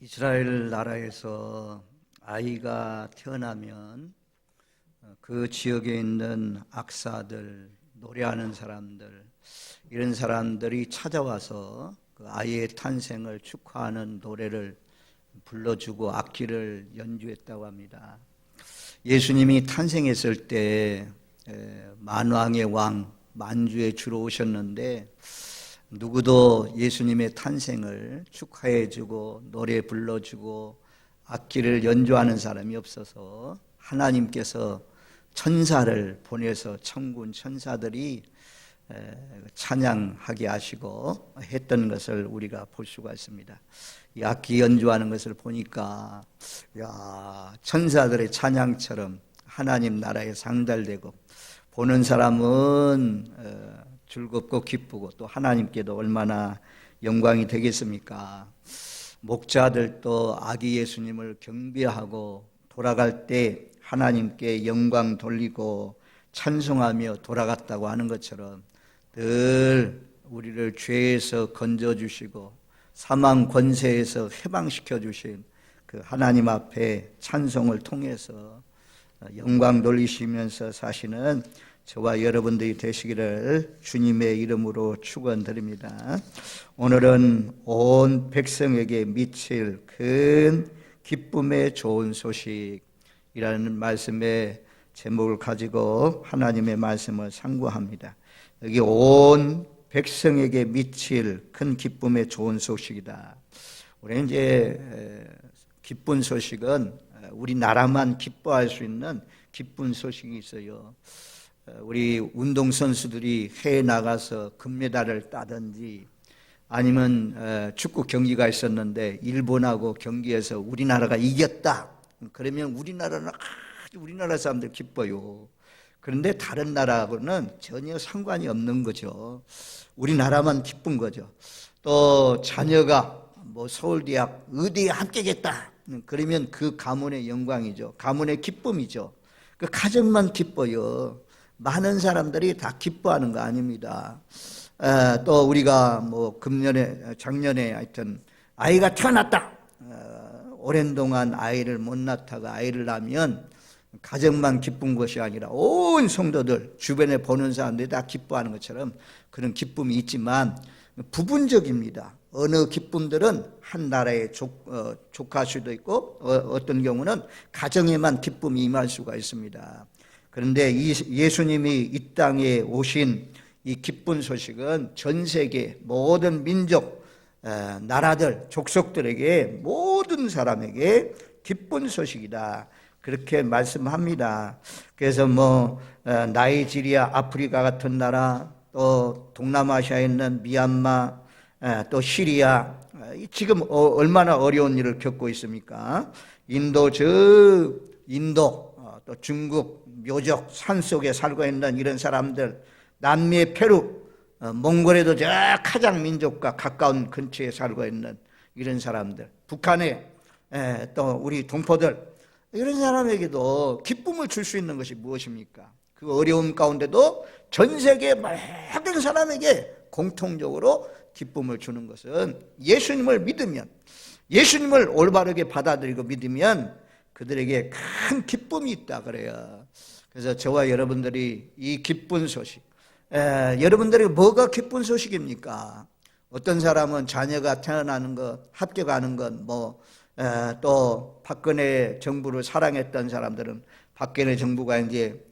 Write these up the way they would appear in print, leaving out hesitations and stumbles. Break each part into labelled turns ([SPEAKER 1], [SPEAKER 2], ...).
[SPEAKER 1] 이스라엘 나라에서 아이가 태어나면 그 지역에 있는 악사들, 노래하는 사람들, 이런 사람들이 찾아와서 그 아이의 탄생을 축하하는 노래를 불러주고 악기를 연주했다고 합니다. 예수님이 탄생했을 때 만왕의 왕, 만주에 주로 오셨는데 누구도 예수님의 탄생을 축하해주고 노래 불러주고 악기를 연주하는 사람이 없어서 하나님께서 천사를 보내서 천군 천사들이 찬양하게 하시고 했던 것을 우리가 볼 수가 있습니다. 이 악기 연주하는 것을 보니까 천사들의 찬양처럼 하나님 나라에 상달되고 보는 사람은 즐겁고 기쁘고 또 하나님께도 얼마나 영광이 되겠습니까? 목자들도 아기 예수님을 경배하고 돌아갈 때 하나님께 영광 돌리고 찬송하며 돌아갔다고 하는 것처럼 늘 우리를 죄에서 건져주시고 사망 권세에서 해방시켜 주신 그 하나님 앞에 찬송을 통해서 영광 돌리시면서 사시는 저와 여러분들이 되시기를 주님의 이름으로 축원드립니다. 오늘은 온 백성에게 미칠 큰 기쁨의 좋은 소식이라는 말씀의 제목을 가지고 하나님의 말씀을 상고합니다. 여기 온 백성에게 미칠 큰 기쁨의 좋은 소식이다. 우리는 이제 기쁜 소식은 우리나라만 기뻐할 수 있는 기쁜 소식이 있어요. 우리 운동선수들이 해외 나가서 금메달을 따든지 아니면 축구 경기가 있었는데 일본하고 경기에서 우리나라가 이겼다. 그러면 우리나라 사람들 기뻐요. 그런데 다른 나라하고는 전혀 상관이 없는 거죠. 우리나라만 기쁜 거죠. 또 자녀가 서울대학 의대에 합격했다. 그러면 그 가문의 영광이죠. 가문의 기쁨이죠. 그 가정만 기뻐요. 많은 사람들이 다 기뻐하는 거 아닙니다. 또 우리가 작년에 하여튼 아이가 태어났다. 오랜 동안 아이를 못 낳다가 아이를 낳으면 가정만 기쁜 것이 아니라 온 성도들 주변에 보는 사람들이 다 기뻐하는 것처럼 그런 기쁨이 있지만 부분적입니다. 어느 기쁨들은 한 나라에 족할 수도 있고 어떤 경우는 가정에만 기쁨이 임할 수가 있습니다. 그런데 예수님이 이 땅에 오신 이 기쁜 소식은 전 세계 모든 민족, 나라들, 족속들에게 모든 사람에게 기쁜 소식이다. 그렇게 말씀합니다. 그래서 나이지리아, 아프리카 같은 나라, 또 동남아시아에 있는 미얀마, 또 시리아, 지금 얼마나 어려운 일을 겪고 있습니까? 인도, 또 중국, 묘적 산속에 살고 있는 이런 사람들, 남미의 페루, 몽골에도 저 카장 민족과 가까운 근처에 살고 있는 이런 사람들, 북한에 또 우리 동포들, 이런 사람에게도 기쁨을 줄 수 있는 것이 무엇입니까? 그 어려움 가운데도 전 세계 모든 사람에게 공통적으로 기쁨을 주는 것은 예수님을 믿으면, 예수님을 올바르게 받아들이고 믿으면 그들에게 큰 기쁨이 있다 그래요. 그래서 저와 여러분들이 이 기쁜 소식, 여러분들이 뭐가 기쁜 소식입니까? 어떤 사람은 자녀가 태어나는 것, 합격하는 것, 또 박근혜 정부를 사랑했던 사람들은 박근혜 정부가 이제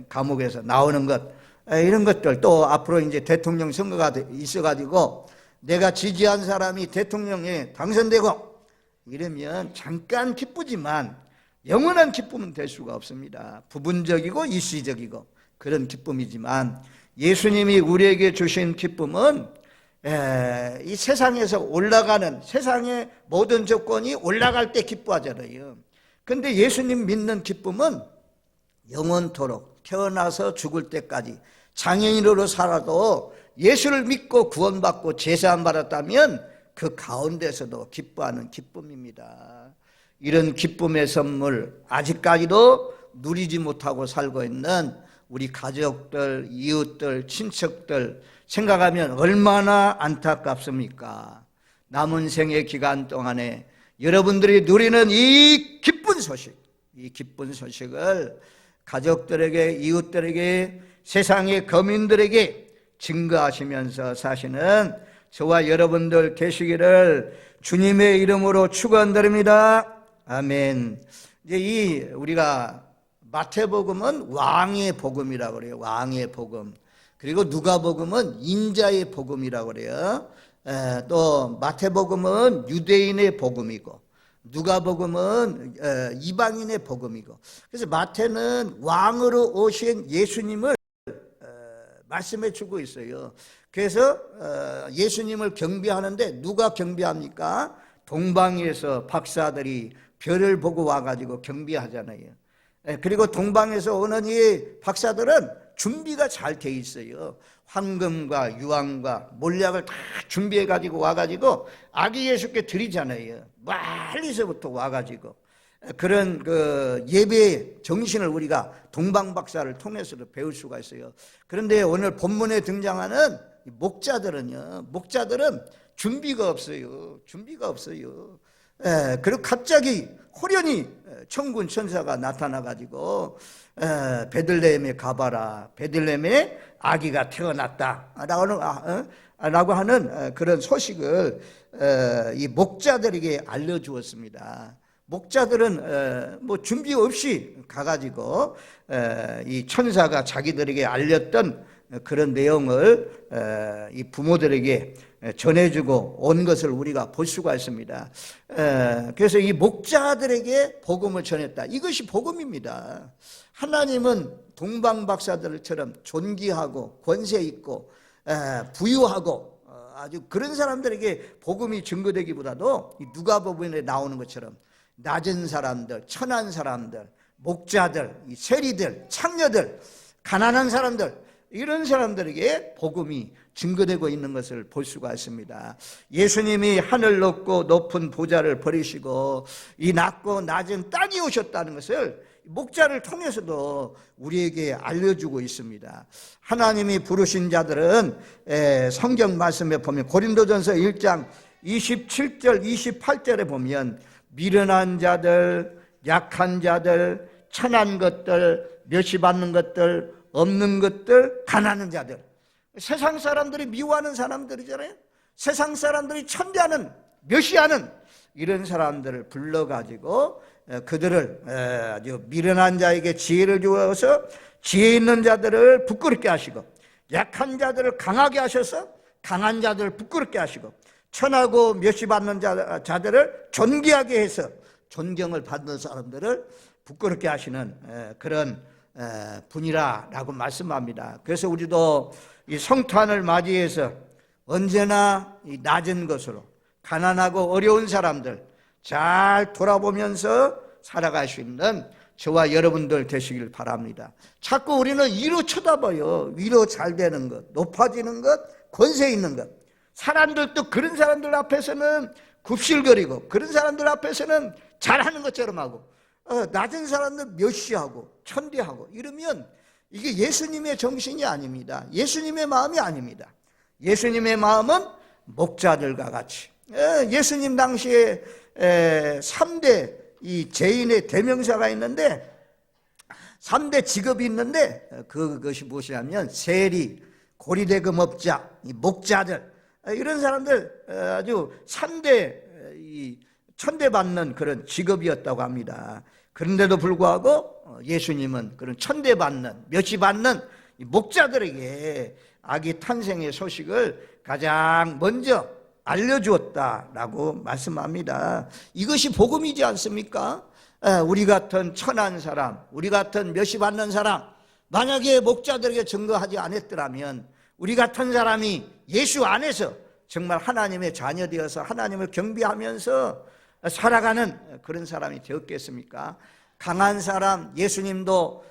[SPEAKER 1] 감옥에서 나오는 것, 이런 것들, 또 앞으로 이제 대통령 선거가 있어가지고 내가 지지한 사람이 대통령에 당선되고 이러면 잠깐 기쁘지만 영원한 기쁨은 될 수가 없습니다. 부분적이고 일시적이고 그런 기쁨이지만 예수님이 우리에게 주신 기쁨은 이 세상에서 올라가는, 세상의 모든 조건이 올라갈 때 기뻐하잖아요. 근데 예수님 믿는 기쁨은 영원토록 태어나서 죽을 때까지 장애인으로 살아도 예수를 믿고 구원받고 제사함 받았다면 그 가운데서도 기뻐하는 기쁨입니다. 이런 기쁨의 선물 아직까지도 누리지 못하고 살고 있는 우리 가족들, 이웃들, 친척들 생각하면 얼마나 안타깝습니까? 남은 생의 기간 동안에 여러분들이 누리는 이 기쁜 소식, 이 기쁜 소식을 가족들에게, 이웃들에게, 세상의 거민들에게 증거하시면서 사시는 저와 여러분들 되시기를 주님의 이름으로 축원드립니다. 아멘. 이제 우리가 마태복음은 왕의 복음이라고 그래요. 왕의 복음. 그리고 누가복음은 인자의 복음이라고 그래요. 또 마태복음은 유대인의 복음이고 누가복음은 이방인의 복음이고, 그래서 마태는 왕으로 오신 예수님을 말씀해 주고 있어요. 그래서 예수님을 경배하는데 누가 경배합니까? 동방에서 박사들이 별을 보고 와가지고 경배하잖아요. 그리고 동방에서 오는 이 박사들은 준비가 잘 돼 있어요. 황금과 유황과 몰약을 다 준비해 가지고 와가지고 아기 예수께 드리잖아요. 멀리서부터 와가지고 그런 그 예배 정신을 우리가 동방 박사를 통해서도 배울 수가 있어요. 그런데 오늘 본문에 등장하는 목자들은요, 목자들은 준비가 없어요. 준비가 없어요. 그리고 갑자기 호련히 천군 천사가 나타나가지고 베들레헴에 가봐라, 베들레헴에 아기가 태어났다 라고 하는 그런 소식을 이 목자들에게 알려주었습니다. 목자들은 뭐 준비 없이 가가지고 이 천사가 자기들에게 알렸던 그런 내용을 이 부모들에게 전해주고 온 것을 우리가 볼 수가 있습니다. 그래서 이 목자들에게 복음을 전했다. 이것이 복음입니다. 하나님은 동방 박사들처럼 존귀하고 권세 있고 부유하고 아주 그런 사람들에게 복음이 증거되기보다도 이 누가복음에 나오는 것처럼 낮은 사람들, 천한 사람들, 목자들, 이 세리들, 창녀들, 가난한 사람들, 이런 사람들에게 복음이 증거되고 있는 것을 볼 수가 있습니다. 예수님이 하늘 높고 높은 보좌를 버리시고 이 낮고 낮은 땅에 오셨다는 것을 목자를 통해서도 우리에게 알려주고 있습니다. 하나님이 부르신 자들은 성경 말씀에 보면 고린도전서 1장 27절 28절에 보면 미련한 자들, 약한 자들, 천한 것들, 멸시받는 것들, 없는 것들, 가난한 자들, 세상 사람들이 미워하는 사람들이잖아요. 세상 사람들이 천대하는, 멸시하는 이런 사람들을 불러가지고 그들을 아주 미련한 자에게 지혜를 주어서 지혜 있는 자들을 부끄럽게 하시고, 약한 자들을 강하게 하셔서 강한 자들을 부끄럽게 하시고, 천하고 멸시받는 자들을 존귀하게 해서 존경을 받는 사람들을 부끄럽게 하시는 그런 분이라고 말씀합니다. 그래서 우리도 이 성탄을 맞이해서 언제나 이 낮은 것으로 가난하고 어려운 사람들 잘 돌아보면서 살아갈 수 있는 저와 여러분들 되시길 바랍니다. 자꾸 우리는 위로 쳐다봐요. 위로 잘 되는 것, 높아지는 것, 권세 있는 것. 사람들도 그런 사람들 앞에서는 굽실거리고 그런 사람들 앞에서는 잘하는 것처럼 하고 낮은 사람들 멸시하고 천대하고 이러면 이게 예수님의 정신이 아닙니다. 예수님의 마음이 아닙니다. 예수님의 마음은 목자들과 같이 예수님 당시에 3대 이 죄인의 대명사가 있는데 3대 직업이 있는데 그것이 무엇이냐면 세리, 고리대금업자, 목자들 이런 사람들 아주 3대 천대받는 그런 직업이었다고 합니다. 그런데도 불구하고 예수님은 그런 천대받는, 멸시받는 목자들에게 아기 탄생의 소식을 가장 먼저 알려주었다라고 말씀합니다. 이것이 복음이지 않습니까? 우리 같은 천한 사람, 우리 같은 멸시받는 사람, 만약에 목자들에게 증거하지 않았더라면 우리 같은 사람이 예수 안에서 정말 하나님의 자녀 되어서 하나님을 경배하면서 살아가는 그런 사람이 되었겠습니까? 강한 사람, 예수님도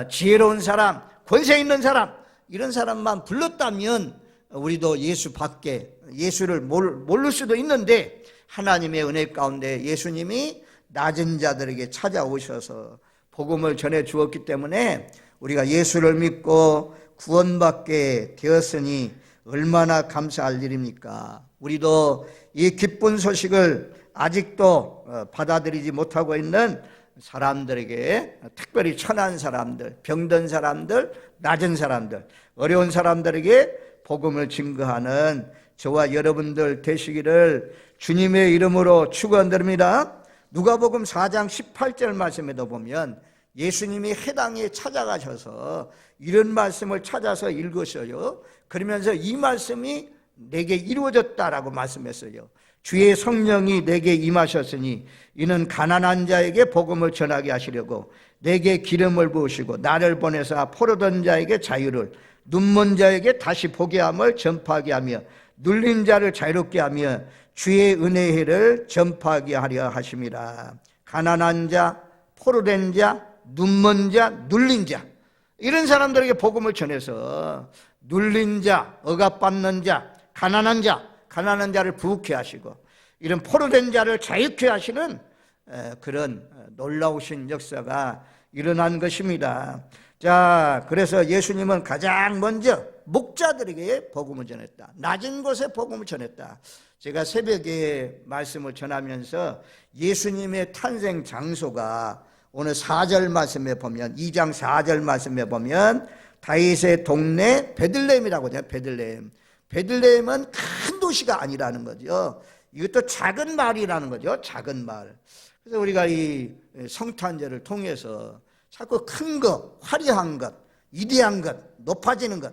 [SPEAKER 1] 지혜로운 사람, 권세 있는 사람, 이런 사람만 불렀다면 우리도 예수 밖에 예수를 모를 수도 있는데 하나님의 은혜 가운데 예수님이 낮은 자들에게 찾아오셔서 복음을 전해 주었기 때문에 우리가 예수를 믿고 구원받게 되었으니 얼마나 감사할 일입니까? 우리도 이 기쁜 소식을 아직도 받아들이지 못하고 있는 사람들에게, 특별히 천한 사람들, 병든 사람들, 낮은 사람들, 어려운 사람들에게 복음을 증거하는 저와 여러분들 되시기를 주님의 이름으로 축원드립니다. 누가복음 4장 18절 말씀에도 보면 예수님이 회당에 찾아가셔서 이런 말씀을 찾아서 읽으셔요. 그러면서 이 말씀이 내게 이루어졌다라고 말씀했어요. 주의 성령이 내게 임하셨으니 이는 가난한 자에게 복음을 전하게 하시려고 내게 기름을 부으시고 나를 보내사 포로된 자에게 자유를, 눈먼 자에게 다시 보게 함을 전파하게 하며 눌린 자를 자유롭게 하며 주의 은혜의 해를 전파하게 하려 하심이라. 가난한 자, 포로된 자, 눈먼 자, 눌린 자, 이런 사람들에게 복음을 전해서 눌린 자, 억압받는 자, 가난한 자를 부흥케 하시고 이런 포로된 자를 자유케 하시는 그런 놀라우신 역사가 일어난 것입니다. 자, 그래서 예수님은 가장 먼저 목자들에게 복음을 전했다. 낮은 곳에 복음을 전했다. 제가 새벽에 말씀을 전하면서 예수님의 탄생 장소가 오늘 4절 말씀에 보면, 2장 4절 말씀에 보면 다윗의 동네 베들레헴이라고 해요. 베들레헴은 큰 도시가 아니라는 거죠. 이것도 작은 마을이라는 거죠. 작은 마을. 그래서 우리가 이 성탄절을 통해서 자꾸 큰 것, 화려한 것, 위대한 것, 높아지는 것,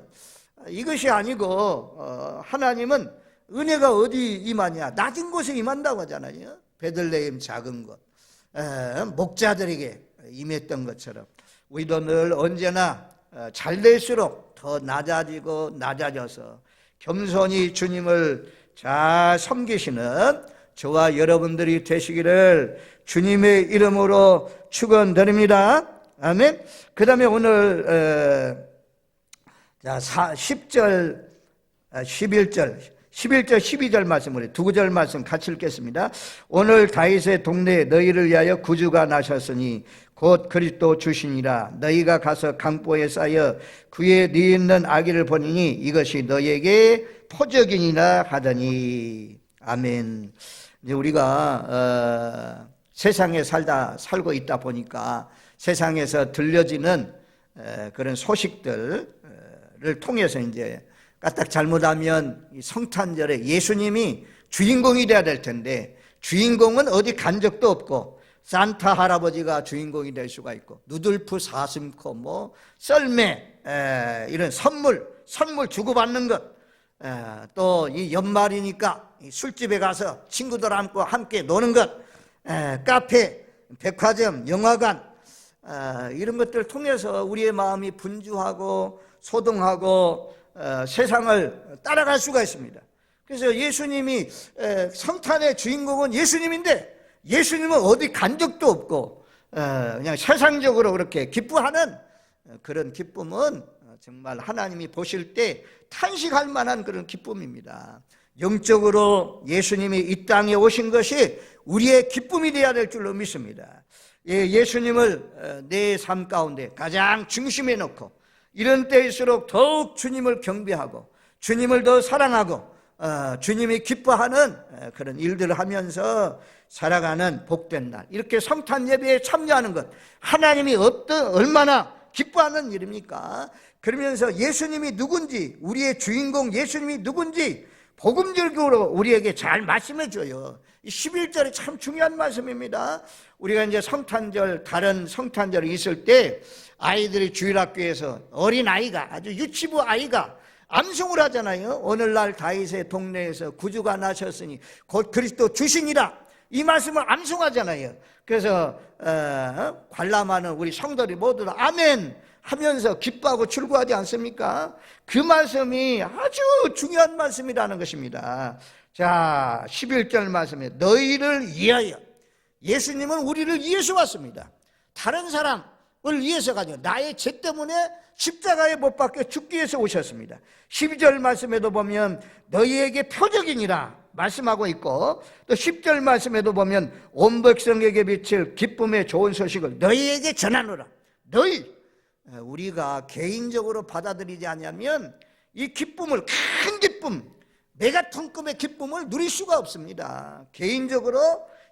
[SPEAKER 1] 이것이 아니고 하나님은 은혜가 어디 임하냐? 낮은 곳에 임한다고 하잖아요. 베들레헴 작은 곳, 목자들에게 임했던 것처럼 우리도 늘 언제나 잘 될수록 더 낮아지고 낮아져서 겸손히 주님을 잘 섬기시는 저와 여러분들이 되시기를 주님의 이름으로 축원드립니다. 아멘. 그 다음에 오늘 10절, 11절, 12절 말씀을 두 구절 말씀 같이 읽겠습니다. 오늘 다윗의 동네에 너희를 위하여 구주가 나셨으니 곧 그리스도 주시니라. 너희가 가서 강보에 쌓여 그에 네 있는 아기를 보니니 이것이 너희에게 표적이니라 하더니. 아멘. 이제 우리가 세상에 살고 있다 보니까 세상에서 들려지는 그런 소식들을 통해서 이제 까딱 잘못하면 성탄절에 예수님이 주인공이 돼야 될 텐데 주인공은 어디 간 적도 없고 산타 할아버지가 주인공이 될 수가 있고 누들프 사슴코 뭐 썰매 이런 선물 주고받는 것, 또 이 연말이니까 술집에 가서 친구들과 함께 노는 것, 카페, 백화점, 영화관, 이런 것들을 통해서 우리의 마음이 분주하고 소동하고 세상을 따라갈 수가 있습니다. 그래서 예수님이 성탄의 주인공은 예수님인데 예수님은 어디 간 적도 없고 그냥 세상적으로 그렇게 기뻐하는 그런 기쁨은 정말 하나님이 보실 때 탄식할 만한 그런 기쁨입니다. 영적으로 예수님이 이 땅에 오신 것이 우리의 기쁨이 되어야 될 줄로 믿습니다. 예수님을 내 삶 가운데 가장 중심에 놓고 이런 때일수록 더욱 주님을 경배하고 주님을 더 사랑하고 주님이 기뻐하는 그런 일들을 하면서 살아가는 복된 날, 이렇게 성탄 예배에 참여하는 것, 하나님이 얼마나 기뻐하는 일입니까? 그러면서 예수님이 누군지, 우리의 주인공 예수님이 누군지 복음적으로 우리에게 잘 말씀해 줘요. 11절이 참 중요한 말씀입니다. 우리가 이제 성탄절, 다른 성탄절이 있을 때 아이들이 주일학교에서 어린아이가, 아주 유치부 아이가 암송을 하잖아요. 오늘날 다윗의 동네에서 구주가 나셨으니 곧 그리스도 주시니라, 이 말씀을 암송하잖아요. 그래서 관람하는 우리 성도들이 모두 다 아멘 하면서 기뻐하고 출구하지 않습니까? 그 말씀이 아주 중요한 말씀이라는 것입니다. 자, 11절 말씀에 너희를 위하여, 예수님은 우리를 위해서 왔습니다. 다른 사람을 위해서가 아니라 나의 죄 때문에 십자가에 못 박혀 죽기 위해서 오셨습니다. 12절 말씀에도 보면 너희에게 표적이니라 말씀하고 있고, 또 10절 말씀에도 보면 온 백성에게 비칠 기쁨의 좋은 소식을 너희에게 전하노라. 너희, 우리가 개인적으로 받아들이지 않으면 이 기쁨을, 큰 기쁨, 메가톤급의 기쁨을 누릴 수가 없습니다. 개인적으로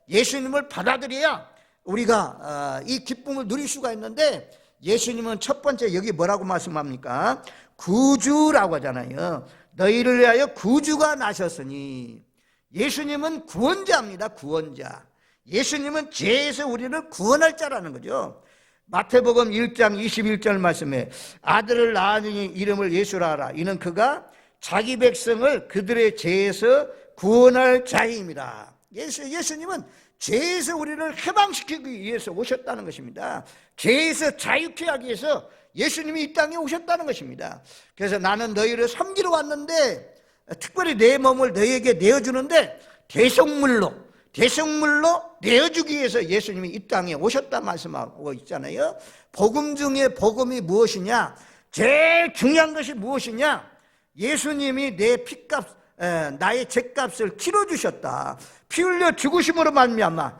[SPEAKER 1] 예수님을 받아들여야 우리가 이 기쁨을 누릴 수가 있는데, 예수님은 첫 번째 여기 뭐라고 말씀합니까? 구주라고 하잖아요. 너희를 위하여 구주가 나셨으니. 예수님은 구원자입니다. 구원자. 예수님은 죄에서 우리를 구원할 자라는 거죠. 마태복음 1장 21절 말씀에 아들을 낳으니 이름을 예수라 하라. 이는 그가 자기 백성을 그들의 죄에서 구원할 자임이라. 예수님은 죄에서 우리를 해방시키기 위해서 오셨다는 것입니다. 죄에서 자유케 하기 위해서 예수님이 이 땅에 오셨다는 것입니다. 그래서 나는 너희를 섬기러 왔는데, 특별히 내 몸을 너희에게 내어주는데 대속물로 내어주기 위해서 예수님이 이 땅에 오셨다 말씀하고 있잖아요. 복음 중에 복음이 무엇이냐? 제일 중요한 것이 무엇이냐? 예수님이 내 피값, 나의 죄값을 치러주셨다. 피 흘려 죽으심으로 말미암아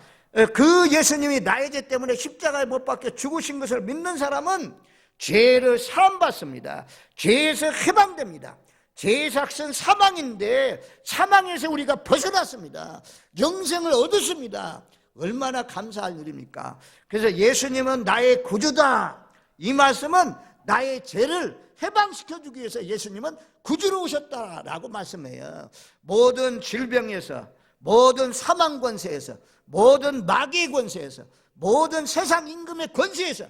[SPEAKER 1] 그 예수님이 나의 죄 때문에 십자가에 못 박혀 죽으신 것을 믿는 사람은 죄를 사함받습니다. 죄에서 해방됩니다. 죄의 삭은 사망인데 사망에서 우리가 벗어났습니다. 영생을 얻었습니다. 얼마나 감사할 일입니까? 그래서 예수님은 나의 구주다. 이 말씀은 나의 죄를 해방시켜주기 위해서 예수님은 구주로 오셨다라고 말씀해요. 모든 질병에서, 모든 사망 권세에서, 모든 마귀의 권세에서, 모든 세상 임금의 권세에서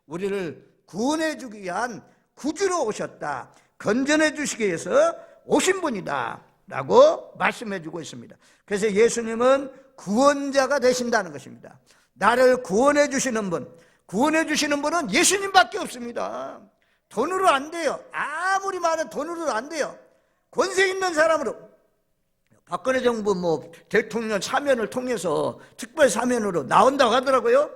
[SPEAKER 1] 우리를 구원해 주기 위한 구주로 오셨다. 건전해 주시기 위해서 오신 분이다 라고 말씀해 주고 있습니다. 그래서 예수님은 구원자가 되신다는 것입니다. 나를 구원해 주시는 분은 예수님밖에 없습니다. 돈으로 안 돼요. 아무리 많은 돈으로 안 돼요. 권세 있는 사람으로, 박근혜 정부 대통령 사면을 통해서 특별 사면으로 나온다고 하더라고요.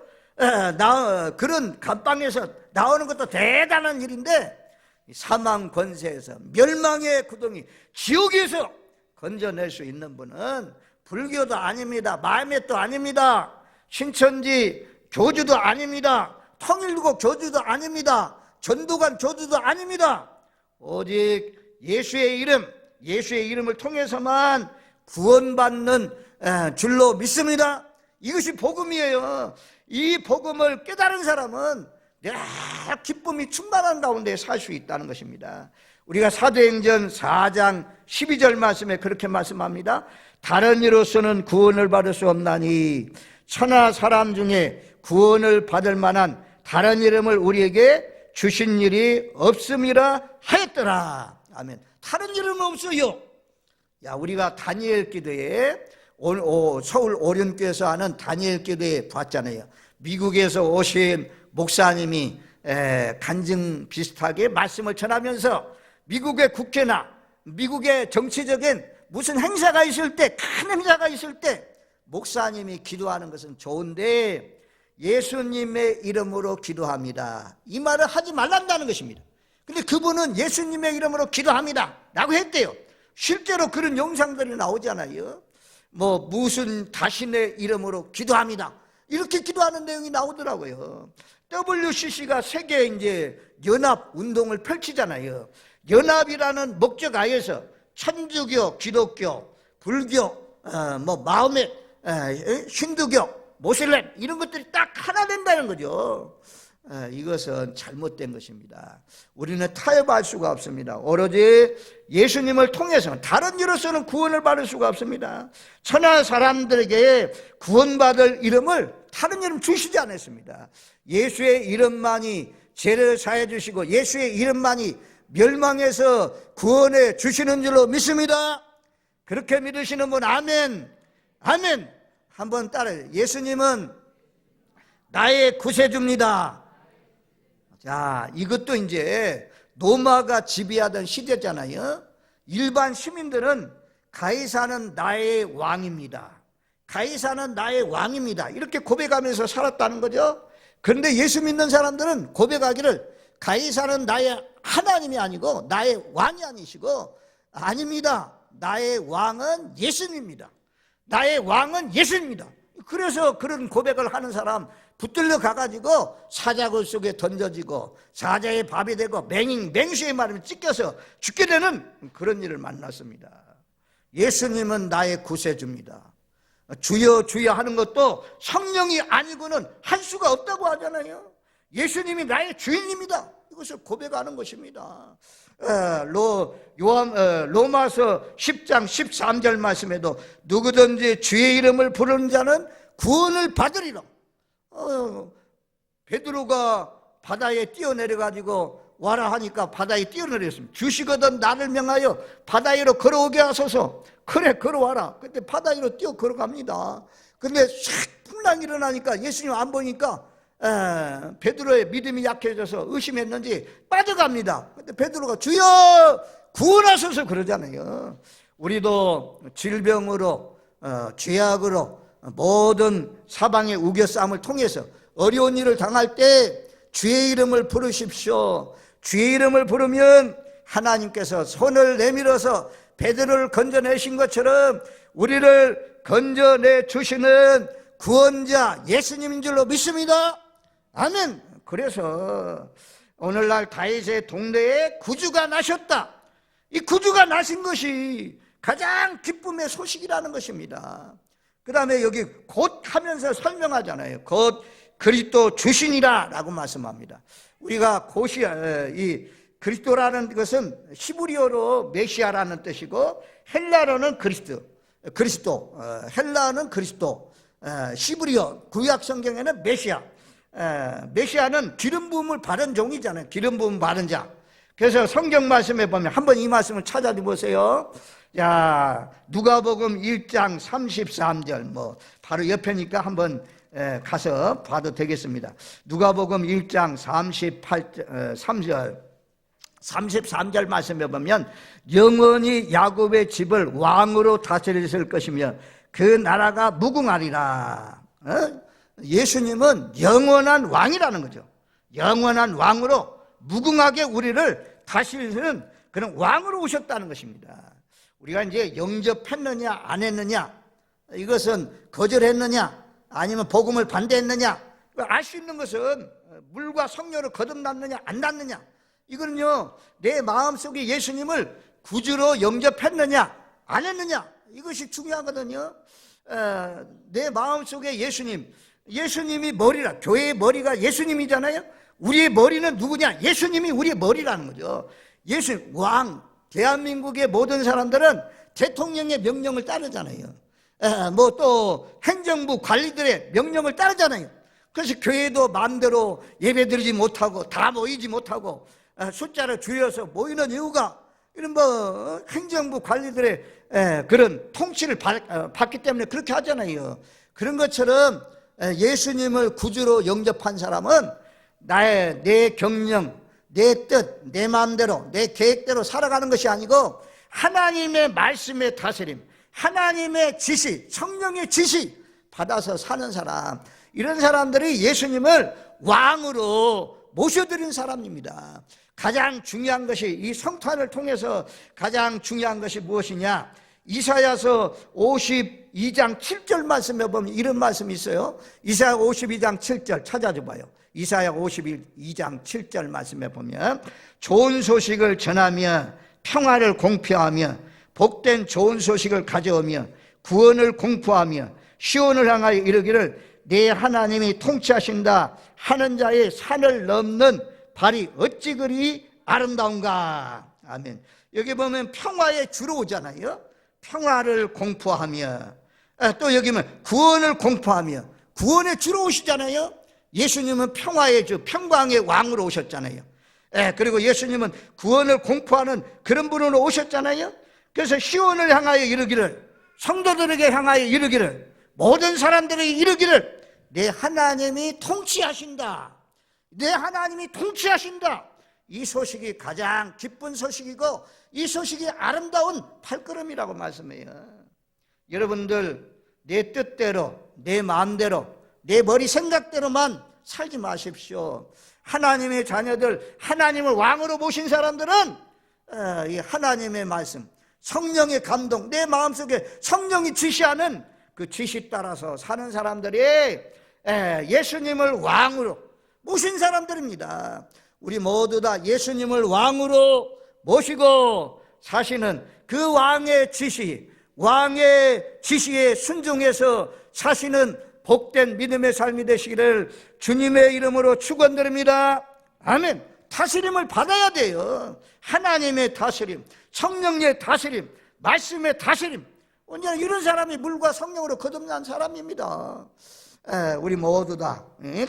[SPEAKER 1] 그런 감방에서 나오는 것도 대단한 일인데, 사망 권세에서, 멸망의 구덩이 지옥에서 건져낼 수 있는 분은 불교도 아닙니다. 마음에도 아닙니다. 신천지 교주도 아닙니다. 통일국 교주도 아닙니다. 전도관 교주도 아닙니다. 오직 예수의 이름을 통해서만 구원받는 줄로 믿습니다. 이것이 복음이에요. 이 복음을 깨달은 사람은 기쁨이 충만한 가운데 살 수 있다는 것입니다. 우리가 사도행전 4장 12절 말씀에 그렇게 말씀합니다. 다른 이로서는 구원을 받을 수 없나니 천하 사람 중에 구원을 받을 만한 다른 이름을 우리에게 주신 일이 없음이라 하였더라. 아멘. 다른 이름은 없어요. 우리가 다니엘 기도회, 서울 오륜교에서 하는 다니엘 기도회 봤잖아요. 미국에서 오신 목사님이 간증 비슷하게 말씀을 전하면서 미국의 국회나 미국의 정치적인 무슨 행사가 있을 때, 큰 행사가 있을 때 목사님이 기도하는 것은 좋은데 예수님의 이름으로 기도합니다. 이 말을 하지 말란다는 것입니다. 근데 그분은 예수님의 이름으로 기도합니다 라고 했대요. 실제로 그런 영상들이 나오잖아요. 무슨 자신의 이름으로 기도합니다, 이렇게 기도하는 내용이 나오더라고요. WCC가 세계 연합 운동을 펼치잖아요. 연합이라는 목적 하에서 천주교, 기독교, 불교, 마호멧, 힌두교, 모슬렘 이런 것들이 딱 하나 된다는 거죠. 이것은 잘못된 것입니다. 우리는 타협할 수가 없습니다. 오로지 예수님을 통해서는, 다른 이로서는 구원을 받을 수가 없습니다. 천하 사람들에게 구원받을 이름을 다른 이름 주시지 않았습니다. 예수의 이름만이 죄를 사해 주시고 예수의 이름만이 멸망에서 구원해 주시는 줄로 믿습니다. 그렇게 믿으시는 분 아멘. 아멘. 한번 따라해요. 예수님은 나의 구세주입니다. 자, 이것도 로마가 지배하던 시대잖아요. 일반 시민들은 가이사는 나의 왕입니다. 가이사는 나의 왕입니다. 이렇게 고백하면서 살았다는 거죠. 그런데 예수 믿는 사람들은 고백하기를 가이사는 나의 하나님이 아니고 나의 왕이 아니시고, 아닙니다. 나의 왕은 예수님입니다. 나의 왕은 예수입니다. 그래서 그런 고백을 하는 사람 붙들려 가가지고 사자굴 속에 던져지고 사자의 밥이 되고 맹수의 말을 찢겨서 죽게 되는 그런 일을 만났습니다. 예수님은 나의 구세주입니다. 주여 주여 하는 것도 성령이 아니고는 할 수가 없다고 하잖아요. 예수님이 나의 주인입니다. 이것을 고백하는 것입니다. 로마서 10장 13절 말씀에도 누구든지 주의 이름을 부르는 자는 구원을 받으리라. 베드로가 바다에 뛰어내려가지고 와라 하니까 바다에 뛰어내렸습니다. 주시거든 나를 명하여 바다 위로 걸어오게 하소서. 그래 걸어와라. 그때 바다 위로 뛰어 걸어갑니다. 근데 싹 풍랑이 일어나니까 예수님 안 보니까 베드로의 믿음이 약해져서 의심했는지 빠져갑니다. 근데 베드로가 주여 구원하소서 그러잖아요. 우리도 질병으로 죄악으로 모든 사방의 우겨싸움을 통해서 어려운 일을 당할 때 주의 이름을 부르십시오. 주의 이름을 부르면 하나님께서 손을 내밀어서 베드로를 건져내신 것처럼 우리를 건져내 주시는 구원자 예수님인 줄로 믿습니다. 아멘. 그래서 오늘날 다윗의 동네에 구주가 나셨다. 이 구주가 나신 것이 가장 기쁨의 소식이라는 것입니다. 그 다음에 여기 곧 하면서 설명하잖아요. 곧 그리스도 주시니라 라고 말씀합니다. 우리가 이 그리스도라는 것은 히브리어로 메시아라는 뜻이고 헬라어는 그리스도, 헬라어는 그리스도, 히브리어 구약 성경에는 메시아. 메시아는 기름 부음을 받은 종이잖아요. 기름 부음 받은 자. 그래서 성경 말씀에 보면 한번 이 말씀을 찾아줘 보세요. 자, 누가복음 1장 33절 바로 옆에니까 한번 가서 봐도 되겠습니다. 누가복음 1장 33절 말씀에 보면 영원히 야곱의 집을 왕으로 다스리실 것이며 그 나라가 무궁하리라. 예수님은 영원한 왕이라는 거죠. 영원한 왕으로 무궁하게 우리를 다스리는 그런 왕으로 오셨다는 것입니다. 우리가 이제 영접했느냐 안 했느냐, 이것은 거절했느냐 아니면 복음을 반대했느냐, 알 수 있는 것은 물과 성령으로 거듭났느냐 안 났느냐, 이거는요 내 마음속에 예수님을 구주로 영접했느냐 안 했느냐, 이것이 중요하거든요. 내 마음속에 예수님이 머리라. 교회의 머리가 예수님이잖아요. 우리의 머리는 누구냐? 예수님이 우리의 머리라는 거죠. 예수님 왕. 대한민국의 모든 사람들은 대통령의 명령을 따르잖아요. 또 행정부 관리들의 명령을 따르잖아요. 그래서 교회도 마음대로 예배드리지 못하고 다 모이지 못하고 숫자를 줄여서 모이는 이유가 이런 행정부 관리들의 그런 통치를 받기 때문에 그렇게 하잖아요. 그런 것처럼 예수님을 구주로 영접한 사람은 내 경영, 내 뜻, 내 마음대로, 내 계획대로 살아가는 것이 아니고 하나님의 말씀의 다스림, 하나님의 지시, 성령의 지시 받아서 사는 사람, 이런 사람들이 예수님을 왕으로 모셔드린 사람입니다. 가장 중요한 것이, 이 성탄을 통해서 가장 중요한 것이 무엇이냐? 이사야서 52장 7절 말씀에 보면 이런 말씀이 있어요. 이사야 52장 7절 찾아줘 봐요. 이사야 52장 7절 말씀에 보면 좋은 소식을 전하며 평화를 공표하며 복된 좋은 소식을 가져오며 구원을 공포하며 시온을 향하여 이르기를 내 하나님이 통치하신다 하는 자의 산을 넘는 발이 어찌 그리 아름다운가. 아멘. 여기 보면 평화의 주로 오잖아요. 평화를 공포하며, 또 여기 보면 구원을 공포하며, 구원의 주로 오시잖아요. 예수님은 평화의 주, 평강의 왕으로 오셨잖아요. 그리고 예수님은 구원을 공포하는 그런 분으로 오셨잖아요. 그래서 시온을 향하여 이르기를, 성도들에게 향하여 이르기를, 모든 사람들에게 이르기를 내 하나님이 통치하신다. 내 하나님이 통치하신다. 이 소식이 가장 기쁜 소식이고 이 소식이 아름다운 발걸음이라고 말씀해요. 여러분들 내 뜻대로, 내 마음대로, 내 머리 생각대로만 살지 마십시오. 하나님의 자녀들, 하나님을 왕으로 모신 사람들은 이 하나님의 말씀, 성령의 감동, 내 마음속에 성령이 지시하는 그 지시 따라서 사는 사람들이 예수님을 왕으로 모신 사람들입니다. 우리 모두 다 예수님을 왕으로 모시고 사시는 그 왕의 지시, 왕의 지시에 순종해서 사시는 복된 믿음의 삶이 되시기를 주님의 이름으로 축원드립니다. 아멘. 다스림을 받아야 돼요. 하나님의 다스림, 성령의 다스림, 말씀의 다스림. 언제나 이런 사람이 물과 성령으로 거듭난 사람입니다. 우리 모두 다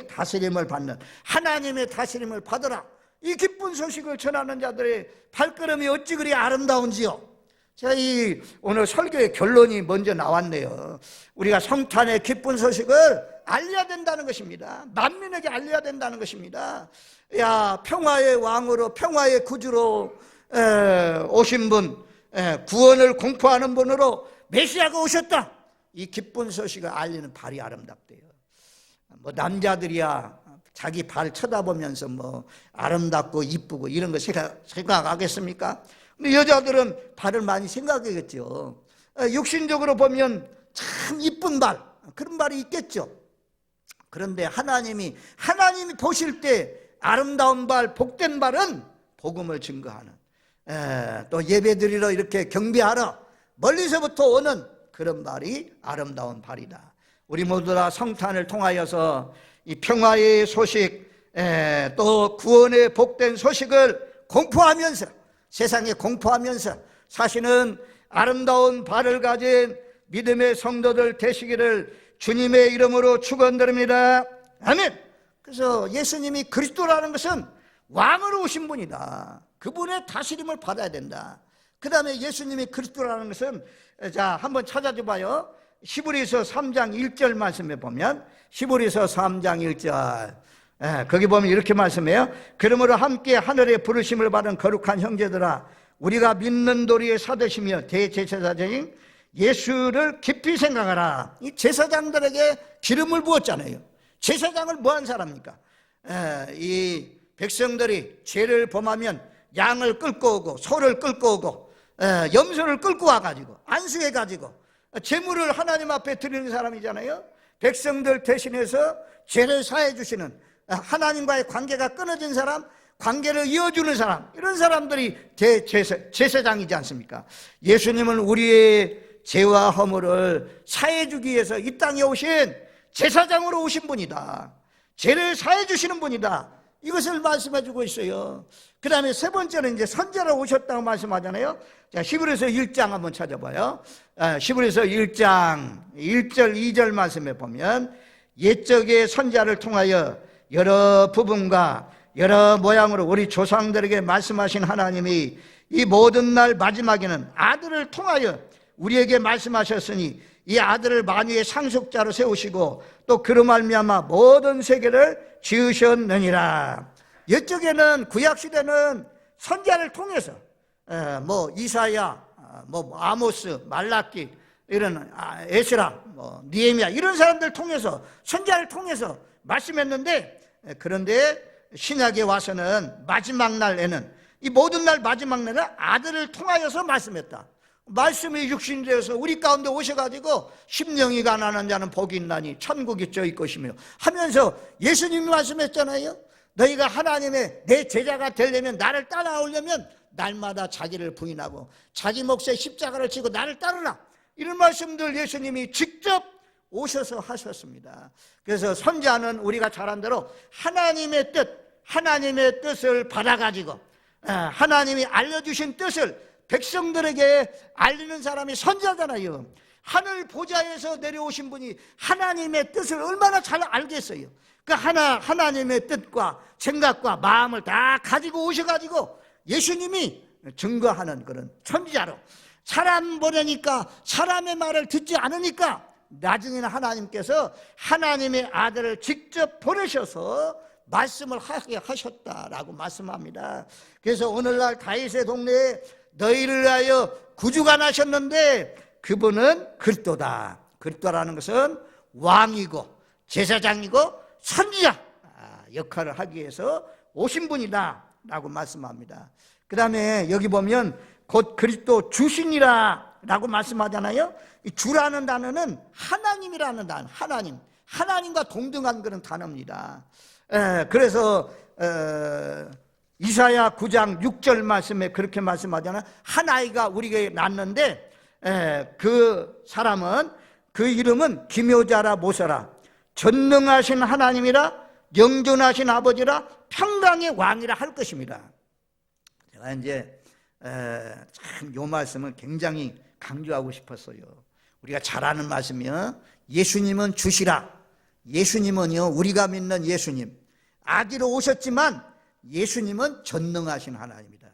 [SPEAKER 1] 다스림을 받는, 하나님의 다스림을 받으라. 이 기쁜 소식을 전하는 자들의 발걸음이 어찌 그리 아름다운지요. 자, 이 오늘 설교의 결론이 먼저 나왔네요. 우리가 성탄의 기쁜 소식을 알려야 된다는 것입니다. 만민에게 알려야 된다는 것입니다. 야, 평화의 왕으로, 평화의 구주로 오신 분, 구원을 공포하는 분으로 메시아가 오셨다. 이 기쁜 소식을 알리는 발이 아름답대요. 뭐 남자들이야 자기 발 쳐다보면서 뭐 아름답고 이쁘고 이런 거 생각하겠습니까? 근데 여자들은 발을 많이 생각하겠죠. 육신적으로 보면 참 이쁜 발, 그런 발이 있겠죠. 그런데 하나님이 보실 때 아름다운 발, 복된 발은 복음을 증거하는, 또 예배드리러 이렇게 경배하러 멀리서부터 오는 그런 발이 아름다운 발이다. 우리 모두 다 성탄을 통하여서 이 평화의 소식, 또 구원의 복된 소식을 공포하면서, 세상에 공포하면서 사시는 아름다운 발을 가진 믿음의 성도들 되시기를 주님의 이름으로 축원드립니다. 아멘. 그래서 예수님이 그리스도라는 것은 왕으로 오신 분이다. 그분의 다스림을 받아야 된다. 그 다음에 예수님이 그리스도라는 것은, 자, 한번 찾아줘 봐요. 히브리서 3장 1절 말씀에 보면, 히브리서 3장 1절, 거기 보면 이렇게 말씀해요. 그러므로 함께 하늘의 부르심을 받은 거룩한 형제들아, 우리가 믿는 도리에 사되시며 대제사장인 예수를 깊이 생각하라. 이 제사장들에게 기름을 부었잖아요. 제사장을 뭐한 사람입니까? 이 백성들이 죄를 범하면 양을 끌고 오고 소를 끌고 오고 염소를 끌고 와가지고 안수해가지고 제물을 하나님 앞에 드리는 사람이잖아요. 백성들 대신해서 죄를 사해 주시는, 하나님과의 관계가 끊어진 사람, 관계를 이어주는 사람, 이런 사람들이 제사장이지 않습니까? 예수님은 우리의 죄와 허물을 사해 주기 위해서 이 땅에 오신 제사장으로 오신 분이다. 죄를 사해 주시는 분이다. 이것을 말씀해 주고 있어요. 그 다음에 세 번째는 이제 선지자로 오셨다고 말씀하잖아요. 자, 히브리서 1장 한번 찾아봐요. 히브리서 1장 1절 2절 말씀에 보면, 옛적의 선지자를 통하여 여러 부분과 여러 모양으로 우리 조상들에게 말씀하신 하나님이 이 모든 날 마지막에는 아들을 통하여 우리에게 말씀하셨으니 이 아들을 만유의 상속자로 세우시고 또 그로 말미암아 모든 세계를 지으셨느니라. 옛적에는, 구약시대는 선지자를 통해서 뭐 이사야, 뭐 아모스, 말라기, 이런 에스라, 뭐 니에미야, 이런 사람들 통해서, 선지자를 통해서 말씀했는데, 그런데 신약에 와서는 마지막 날에는, 이 모든 날 마지막 날에 아들을 통하여서 말씀했다. 말씀이 육신이 되어서 우리 가운데 오셔가지고 심령이 가난한 자는 복이 있나니 천국이 저희 것이며 하면서 예수님이 말씀했잖아요. 너희가 하나님의 내 제자가 되려면, 나를 따라오려면 날마다 자기를 부인하고 자기 몫의 십자가를 지고 나를 따르라. 이런 말씀들 예수님이 직접 오셔서 하셨습니다. 그래서 선지자는 우리가 잘 아는 대로 하나님의 뜻을 받아가지고 하나님이 알려주신 뜻을 백성들에게 알리는 사람이 선지자잖아요. 하늘 보좌에서 내려오신 분이 하나님의 뜻을 얼마나 잘 알겠어요. 그 하나님의 뜻과 생각과 마음을 다 가지고 오셔가지고 예수님이 증거하는 그런 선지자로, 사람 보내니까, 사람의 말을 듣지 않으니까 나중에는 하나님께서 하나님의 아들을 직접 보내셔서 말씀을 하게 하셨다라고 말씀합니다. 그래서 오늘날 다윗의 동네에 너희를 위하여 구주가 나셨는데 그분은 그리스도다. 그리스도라는 것은 왕이고 제사장이고 선지자 역할을 하기 위해서 오신 분이다 라고 말씀합니다. 그 다음에 여기 보면 곧 그리스도 주신이라 라고 말씀하잖아요. 이 주라는 단어는 하나님이라는 단어, 하나님과 동등한 그런 단어입니다. 그래서 이사야 9장 6절 말씀에 그렇게 말씀하잖아요. 한 아이가 우리에게 낳았는데 그 사람은 그 이름은 기묘자라 모서라 전능하신 하나님이라 영존하신 아버지라 평강의 왕이라 할 것입니다. 제가 이제 참 요 말씀을 굉장히 강조하고 싶었어요. 우리가 잘 아는 말씀이요. 예수님은 주시라. 예수님은요, 우리가 믿는 예수님, 아기로 오셨지만 예수님은 전능하신 하나님이다.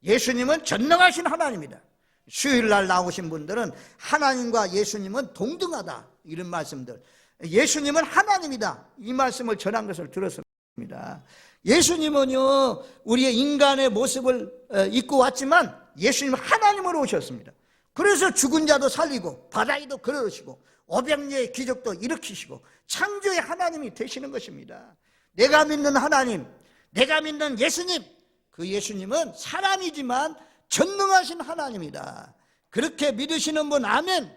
[SPEAKER 1] 예수님은 전능하신 하나님이다. 수요일날 나오신 분들은 하나님과 예수님은 동등하다, 이런 말씀들. 예수님은 하나님이다, 이 말씀을 전한 것을 들었습니다. 예수님은요, 우리의 인간의 모습을 입고 왔지만 예수님은 하나님으로 오셨습니다. 그래서 죽은 자도 살리고 바다에도 걸으시고 오병이의 기적도 일으키시고 창조의 하나님이 되시는 것입니다. 내가 믿는 하나님, 내가 믿는 예수님, 그 예수님은 사람이지만 전능하신 하나님이다. 그렇게 믿으시는 분, 아멘.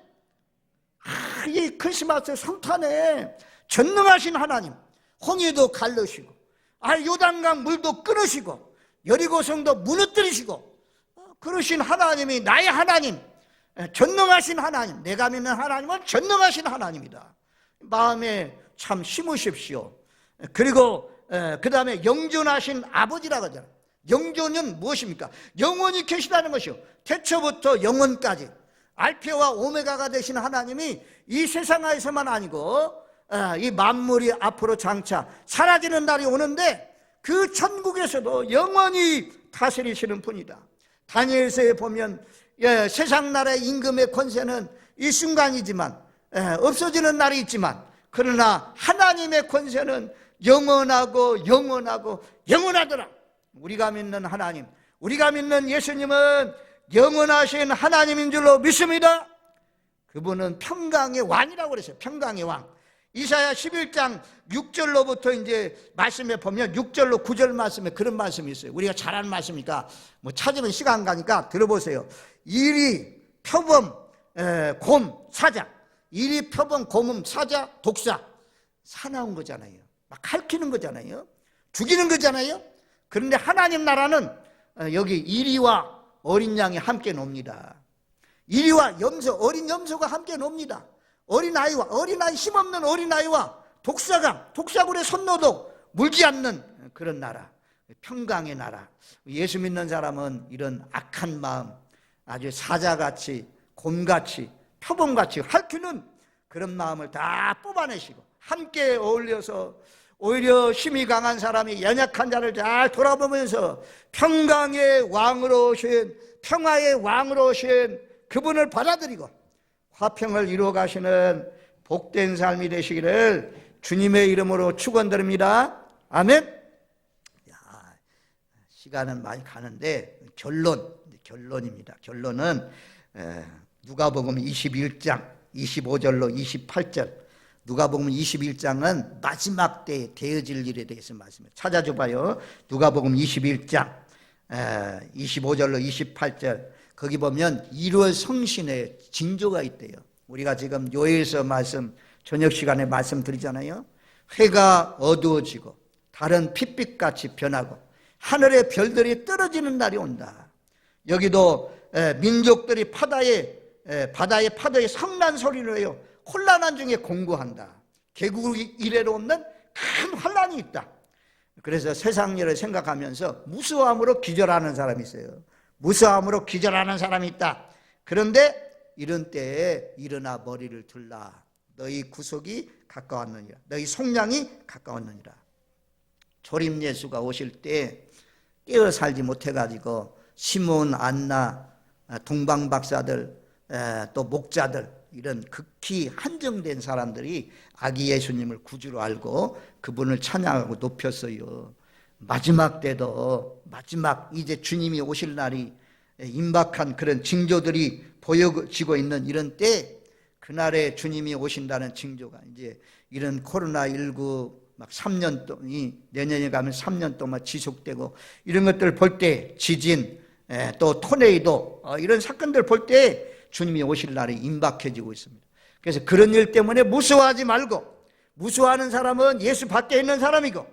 [SPEAKER 1] 이 크리스마스 성탄에 전능하신 하나님, 홍해도 갈르시고 요단강 물도 끊으시고 여리고성도 무너뜨리시고 그러신 하나님이 나의 하나님, 전능하신 하나님, 내가 믿는 하나님은 전능하신 하나님이다. 마음에 참 심으십시오. 그리고 그 다음에 영존하신 아버지라고 하잖아요. 영존은 무엇입니까? 영원히 계시다는 것이요, 태초부터 영원까지 알파와 오메가가 되신 하나님이 이 세상에서만 아니고 이 만물이 앞으로 장차 사라지는 날이 오는데 그 천국에서도 영원히 다스리시는 분이다. 다니엘서에 보면 세상 나라의 임금의 권세는 이 순간이지만 없어지는 날이 있지만, 그러나 하나님의 권세는 영원하고 영원하고 영원하더라. 우리가 믿는 하나님, 우리가 믿는 예수님은 영원하신 하나님인 줄로 믿습니다. 그분은 평강의 왕이라고 그랬어요. 평강의 왕. 이사야 11장 6절로부터 이제 말씀에 보면 6절로 9절 말씀에 그런 말씀이 있어요. 우리가 잘 아는 말씀이니까 뭐 찾으면 시간 가니까 들어보세요. 이리 표범 곰 사자, 이리 표범 곰음 사자 독사, 사나운 거잖아요. 막 핥히는 거잖아요. 죽이는 거잖아요. 그런데 하나님 나라는 여기 이리와 어린 양이 함께 놉니다. 이리와 염소, 어린 염소가 함께 놉니다. 어린아이와, 어린아이, 힘없는 어린아이와 독사굴에 손 넣어도 물지 않는 그런 나라, 평강의 나라. 예수 믿는 사람은 이런 악한 마음, 아주 사자같이 곰같이 표범같이 핥히는 그런 마음을 다 뽑아내시고 함께 어울려서 오히려 힘이 강한 사람이 연약한 자를 잘 돌아보면서 평강의 왕으로 오신, 평화의 왕으로 오신 그분을 받아들이고 화평을 이루어 가시는 복된 삶이 되시기를 주님의 이름으로 축원드립니다. 아멘. 시간은 많이 가는데 결론입니다. 결론은 누가복음 21장 25절로 28절. 누가복음 21장은 마지막 때에 되어질 일에 대해서 말씀해요. 찾아줘 봐요. 누가복음 21장 25절로 28절. 거기 보면 1월 성신의 징조가 있대요. 우리가 지금 요에서 말씀, 저녁 시간에 말씀드리잖아요. 해가 어두워지고 달은 핏빛같이 변하고 하늘의 별들이 떨어지는 날이 온다. 여기도 민족들이 바다의 파도에 성난 소리를 해요. 혼란한 중에 공고한다. 개국 이래로 없는 큰 환란이 있다. 그래서 세상 일을 생각하면서 무수함으로 기절하는 사람이 있어요. 무수함으로 기절하는 사람이 있다. 그런데 이런 때에 일어나 머리를 들라. 너희 구속이 가까웠느니라. 너희 속량이 가까웠느니라. 조림 예수가 오실 때 깨어 살지 못해가지고 시몬, 안나, 동방 박사들, 또 목자들, 이런 극히 한정된 사람들이 아기 예수님을 구주로 알고 그분을 찬양하고 높였어요. 마지막 때도, 마지막 이제 주님이 오실 날이 임박한 그런 징조들이 보여지고 있는 이런 때, 그날에 주님이 오신다는 징조가 이제 이런 코로나19 막 3년 동안, 내년에 가면 3년 동안 지속되고 이런 것들 볼 때, 지진, 또 토네이도, 이런 사건들 볼 때 주님이 오실 날이 임박해지고 있습니다. 그래서 그런 일 때문에 무서워하지 말고, 무서워하는 사람은 예수 밖에 있는 사람이고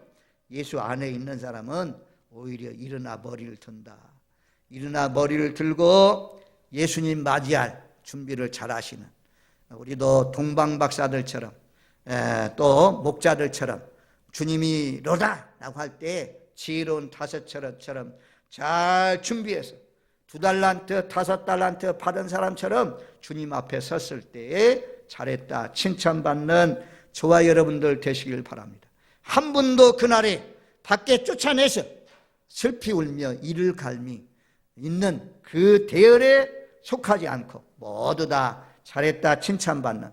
[SPEAKER 1] 예수 안에 있는 사람은 오히려 일어나 머리를 든다. 일어나 머리를 들고 예수님 맞이할 준비를 잘 하시는, 우리도 동방 박사들처럼 또 목자들처럼 주님이 로다 라고 할 때 지혜로운 다섯처럼 잘 준비해서 2달란트, 5달란트 받은 사람처럼 주님 앞에 섰을 때에 잘했다 칭찬받는 저와 여러분들 되시길 바랍니다. 한 분도 그날에 밖에 쫓아내서 슬피 울며 이를 갈미 있는 그 대열에 속하지 않고 모두 다 잘했다 칭찬받는,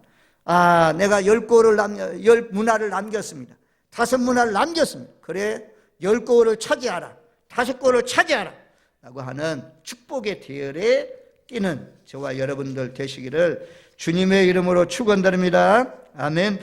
[SPEAKER 1] 내가 10문화를 남겼습니다. 5문화를 남겼습니다. 그래 10골을 차지하라, 5골을 차지하라 라고 하는 축복의 대열에 끼는 저와 여러분들 되시기를 주님의 이름으로 축원드립니다. 아멘.